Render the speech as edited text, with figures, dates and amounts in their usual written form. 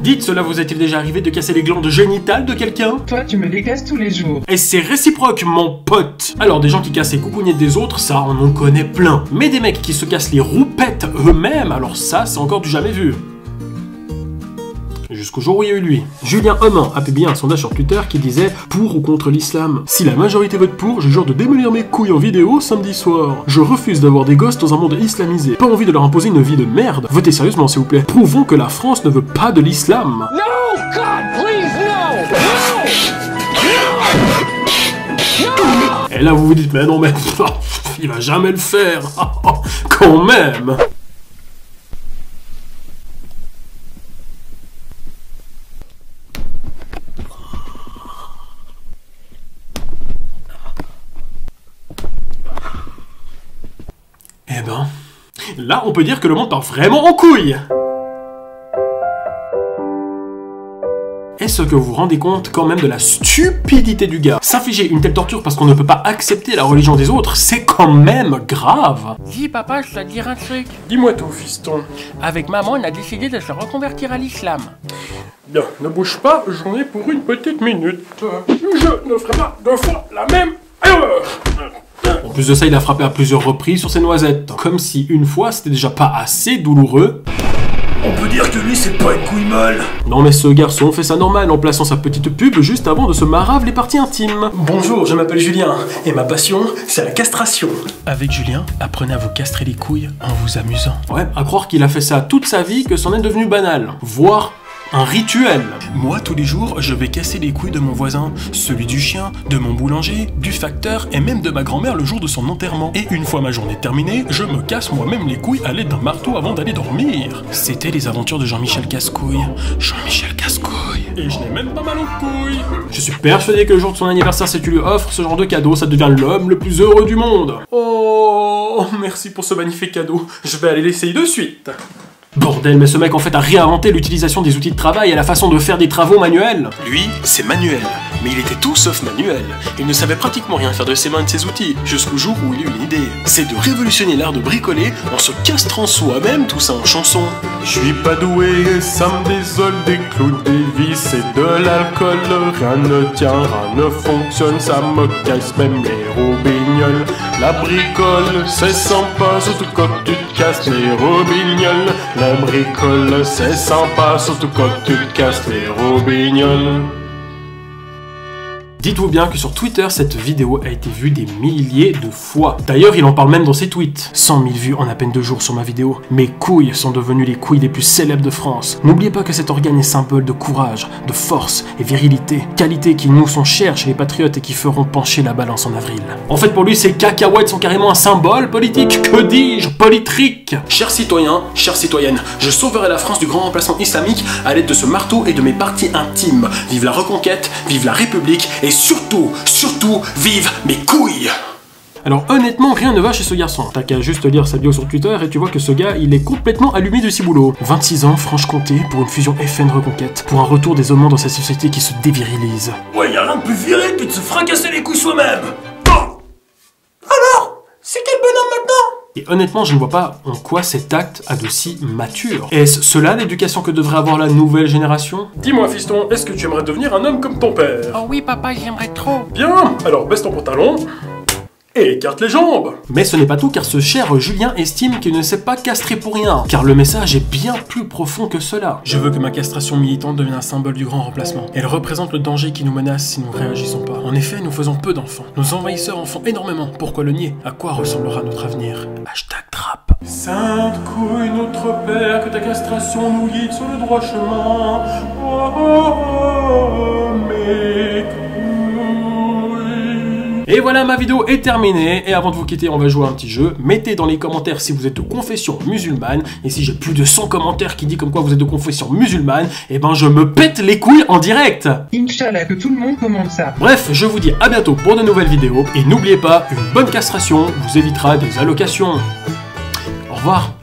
Dites, cela vous est-il déjà arrivé de casser les glandes génitales de quelqu'un? Toi, tu me les casses tous les jours. Et c'est réciproque, mon pote. Alors, des gens qui cassent les coucougnettes des autres, ça, on en connaît plein. Mais des mecs qui se cassent les roupettes eux-mêmes, alors ça, c'est encore du jamais vu. Jusqu'au jour où il y a eu lui. Julien Homan a publié un sondage sur Twitter qui disait « Pour ou contre l'islam ? Si la majorité vote pour, je jure de démolir mes couilles en vidéo samedi soir. Je refuse d'avoir des gosses dans un monde islamisé. Pas envie de leur imposer une vie de merde. Votez sérieusement, s'il vous plaît. Prouvons que la France ne veut pas de l'islam. » No, God, please, no! Et là, vous vous dites « Mais non, mais il va jamais le faire. Quand même !» Eh ben, là on peut dire que le monde part vraiment en couille. Est-ce que vous vous rendez compte quand même de la stupidité du gars? S'infliger une telle torture parce qu'on ne peut pas accepter la religion des autres, c'est quand même grave. Dis papa, je dois te dire un truc. Dis-moi tout, fiston. Avec maman, on a décidé de se reconvertir à l'islam. Bien, ne bouge pas, j'en ai pour une petite minute. Je ne ferai pas deux fois la même erreur. En plus de ça, il a frappé à plusieurs reprises sur ses noisettes. Comme si une fois, c'était déjà pas assez douloureux. On peut dire que lui, c'est pas une couille molle. Non mais ce garçon fait ça normal en plaçant sa petite pub juste avant de se marave les parties intimes. Bonjour, je m'appelle Julien, et ma passion, c'est la castration. Avec Julien, apprenez à vous castrer les couilles en vous amusant. Ouais, à croire qu'il a fait ça toute sa vie que c'en est devenu banal. Voire un rituel. Moi, tous les jours, je vais casser les couilles de mon voisin, celui du chien, de mon boulanger, du facteur et même de ma grand-mère le jour de son enterrement. Et une fois ma journée terminée, je me casse moi-même les couilles à l'aide d'un marteau avant d'aller dormir. C'était les aventures de Jean-Michel Cascouille. Jean-Michel Cascouille. Et je n'ai même pas mal aux couilles. Je suis persuadé que le jour de son anniversaire, si tu lui offres ce genre de cadeau, ça devient l'homme le plus heureux du monde. Oh, merci pour ce magnifique cadeau. Je vais aller l'essayer de suite. Bordel, mais ce mec en fait a réinventé l'utilisation des outils de travail et la façon de faire des travaux manuels. Lui, c'est manuel, mais il était tout sauf manuel. Il ne savait pratiquement rien faire de ses mains et de ses outils, jusqu'au jour où il eut une idée. C'est de révolutionner l'art de bricoler en se castrant soi-même, tout ça en chanson. Je suis pas doué, ça me désole des clous, des vis et de l'alcool. Rien ne tient, rien ne fonctionne, ça me casse même les robignoles. La bricole, c'est sympa, surtout quand tu te casses les robignoles. La bricole, c'est sympa, surtout quand tu te casses les robignoles. Dites-vous bien que sur Twitter, cette vidéo a été vue des milliers de fois. D'ailleurs, il en parle même dans ses tweets. 100 000 vues en à peine 2 jours sur ma vidéo. Mes couilles sont devenues les couilles les plus célèbres de France. N'oubliez pas que cet organe est symbole de courage, de force et virilité. Qualités qui nous sont chères chez les patriotes et qui feront pencher la balance en avril. En fait, pour lui, ces cacahuètes sont carrément un symbole politique. Que dis-je? Politrique. Chers citoyens, chères citoyennes, je sauverai la France du grand remplacement islamique à l'aide de ce marteau et de mes parties intimes. Vive la reconquête, vive la République et surtout, vive mes couilles! Alors honnêtement, rien ne va chez ce garçon. T'as qu'à juste lire sa bio sur Twitter et tu vois que ce gars, il est complètement allumé de ciboulot. 26 ans, Franche-Comté, pour une fusion FN Reconquête. Pour un retour des hommes dans cette société qui se dévirilise. Ouais, y'a rien de plus viril que de se fracasser les couilles soi-même. Alors, c'est quel bonhomme maintenant? Et honnêtement, je ne vois pas en quoi cet acte a de si mature. Est-ce cela l'éducation que devrait avoir la nouvelle génération? Dis-moi, fiston, est-ce que tu aimerais devenir un homme comme ton père? Oh oui papa, j'aimerais trop. Bien, alors baisse ton pantalon et écarte les jambes. Mais ce n'est pas tout, car ce cher Julien estime qu'il ne s'est pas castré pour rien, car le message est bien plus profond que cela. Je veux que ma castration militante devienne un symbole du grand remplacement. Elle représente le danger qui nous menace si nous ne réagissons pas. En effet, nous faisons peu d'enfants. Nos envahisseurs en font énormément. Pourquoi le nier? À quoi ressemblera notre avenir? #trap. Sainte couille, notre Père, que ta castration nous guide sur le droit chemin. Oh, mes couilles. Et voilà, ma vidéo est terminée. Et avant de vous quitter, on va jouer à un petit jeu. Mettez dans les commentaires si vous êtes de confession musulmane. Et si j'ai plus de 100 commentaires qui disent comme quoi vous êtes de confession musulmane, et ben je me pète les couilles en direct. Inch'Allah, que tout le monde commande ça. Bref, je vous dis à bientôt pour de nouvelles vidéos. Et n'oubliez pas, une bonne castration vous évitera des allocations. Au revoir.